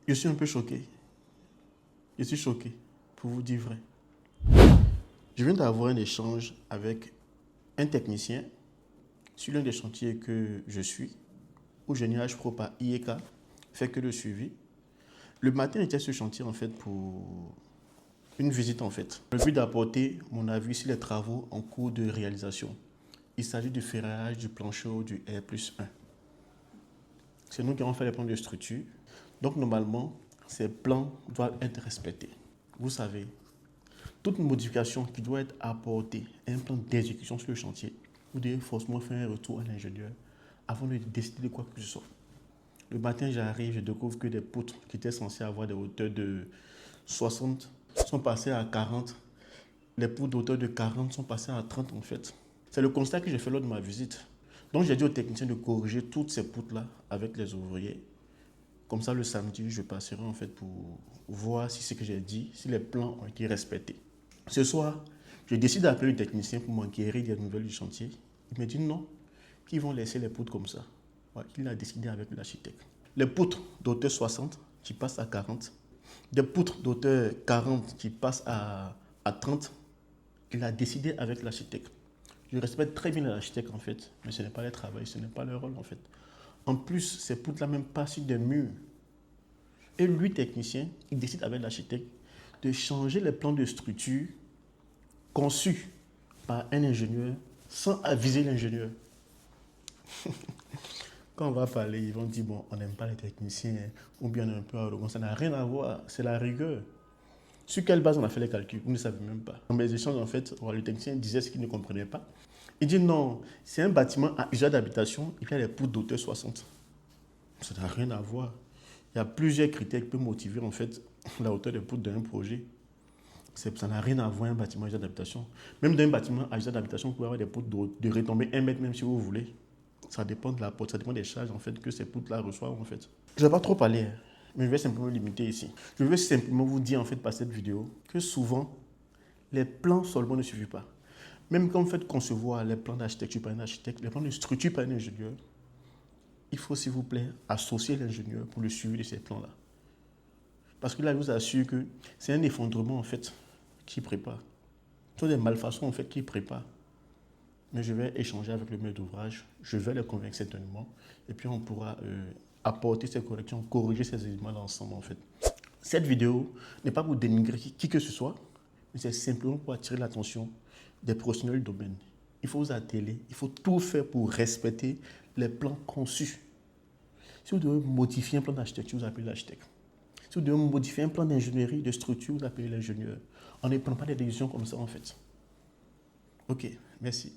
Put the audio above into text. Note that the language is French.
Je suis un peu choqué. Je suis choqué, pour vous dire vrai. Je viens d'avoir un échange avec un technicien sur l'un des chantiers que je suis, où Géniage Pro par IEK fait que le suivi. Le matin, j'étais sur ce chantier en fait pour une visite en fait. Le but d'apporter mon avis sur les travaux en cours de réalisation. Il s'agit du ferraillage du plancher du R+1. C'est nous qui avons fait les plans de structure. Donc normalement, ces plans doivent être respectés. Vous savez, toute modification qui doit être apportée à un plan d'exécution sur le chantier, vous devez forcément faire un retour à l'ingénieur avant de décider de quoi que ce soit. Le matin, j'arrive, je découvre que des poutres qui étaient censées avoir des hauteurs de 60 sont passées à 40. Les poutres d'auteur de 40 sont passées à 30 en fait. C'est le constat que j'ai fait lors de ma visite. Donc j'ai dit au technicien de corriger toutes ces poutres-là avec les ouvriers. Comme ça, le samedi, je passerai en fait pour voir si ce que j'ai dit, si les plans ont été respectés. Ce soir, je décide d'appeler le technicien pour m'enquérir des nouvelles du chantier. Il me dit non, qu'ils vont laisser les poutres comme ça. Ouais, il a décidé avec l'architecte. Les poutres d'auteur 60 qui passent à 40, des poutres d'auteur 40 qui passent à 30, il a décidé avec l'architecte. Je respecte très bien l'architecte en fait, mais ce n'est pas leur travail, ce n'est pas leur rôle en fait. En plus, ces poutres-là même passent sur des murs. Et lui, technicien, il décide avec l'architecte de changer les plans de structure conçus par un ingénieur sans aviser l'ingénieur. Quand on va parler, ils vont dire, bon, on n'aime pas les techniciens, ou bien on est un peu arrogant. Ça n'a rien à voir, c'est la rigueur. Sur quelle base on a fait les calculs? Vous ne savez même pas. Dans mes échanges, en fait, le technicien disait ce qu'il ne comprenait pas. Il dit non, c'est un bâtiment à usage d'habitation, il y a des poutres d'auteur 60. Ça n'a rien à voir. Il y a plusieurs critères qui peuvent motiver en fait la hauteur des poutres d'un projet. Ça n'a rien à voir un bâtiment à usage d'habitation. Même dans un bâtiment à usage d'habitation, vous pouvez avoir des poutres de retombée 1 mètre même si vous voulez. Ça dépend de la porte, ça dépend des charges en fait que ces poutres-là reçoivent en fait. Je ne vais pas trop parler, mais je vais simplement me limiter ici. Je vais simplement vous dire en fait par cette vidéo que souvent, les plans seulement ne suffisent pas. Même quand vous faites concevoir les plans d'architecture par un architecte, les plans de structure par un ingénieur, il faut s'il vous plaît associer l'ingénieur pour le suivi de ces plans-là. Parce que là, je vous assure que c'est un effondrement en fait qui prépare. Ce sont des malfaçons en fait qui préparent. Mais je vais échanger avec le maître d'ouvrage, je vais les convaincre certainement, et puis on pourra apporter ces corrections, corriger ces éléments ensemble en fait. Cette vidéo n'est pas pour dénigrer qui que ce soit, mais c'est simplement pour attirer l'attention des professionnels du domaine. Il faut vous atteler, il faut tout faire pour respecter les plans conçus. Si vous devez modifier un plan d'architecture, vous appelez l'architecte. Si vous devez modifier un plan d'ingénierie, de structure, vous appelez l'ingénieur. On ne prend pas des décisions comme ça en fait. Ok, merci.